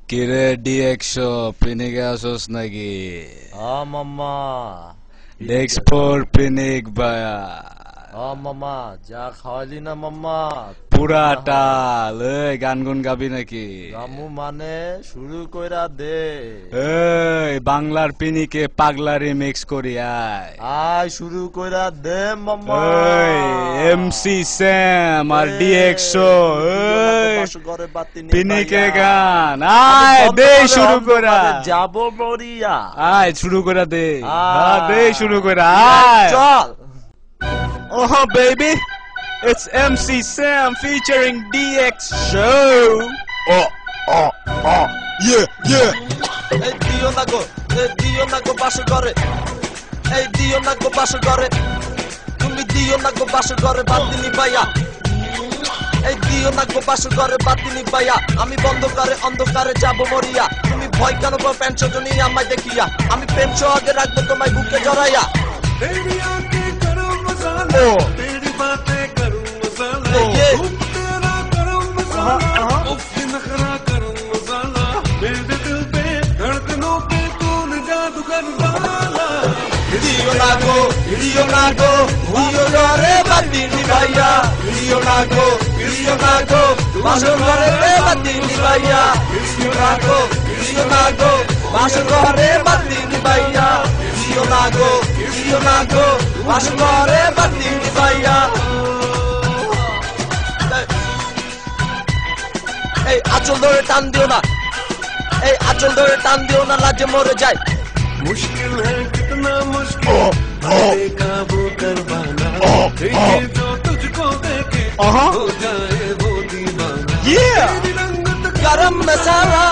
কিরে ডি100 পিনিকে আসোস নাকি? মামা ডেক্সপোর পিনিক ভায়া মামা যা খাওয়ালি না মামা পুরাটা এই গান গুন গাবি নাকি? গামু মানে শুরু কইরা দে। এই বাংলার পিনিকে পাগলা রিমিক্স করি আয় শুরু কইরা দে মামা। এই এমসি স্যাম আর ডি100 পিনিকে গান আয় দে শুরু করা যাব মরিয়া আয় শুরু করা দে দে শুরু করা আয় চল। Oh baby, it's MC Sam featuring DX Oh, yeah. এই দিও না গো বাস করে, এই দিও না গো বাস করে, তুমি দিও না গো বাস করে বাতিনি পাইয়া, এই দিও না গো বাস করে বাতিনি পাইয়া, আমি বন্ধ করে অন্ধকারে যাব মরিয়া, তুমি ভয় কেন গো প্যান্ট সজনী আমায় দেখিয়া, আমি প্রেম আগে রাখবো তোমায় বুকে জড়াইয়া। तेरी आंखें करूं मसाला, तेरी बातें करूं मसाला, तेरा करूं मसाला, उफ नखरा करूं मसाला, मेरे दिल पे धड़कनों पे तूने जादू कर डाला। দিও না গো রে বাতিনি পাইয়া, দিও না গো বাস করে বাতিনি পাইয়া, দিও না গো বাস করে বাতিনি পাইয়া, দিও না গো বাস করে বাতিনি পাইয়া। এই আঁচল ধরে টান দিও না, এই আঁচল ধরে টান দিও না, লাজে মরে যায়। मुश्किल है कितना मुश्किल है काबू कर पाना, ये जो तुझको देखे हो जाए वो दीवाना। Yeah! तेरी रंगत गरम मसाला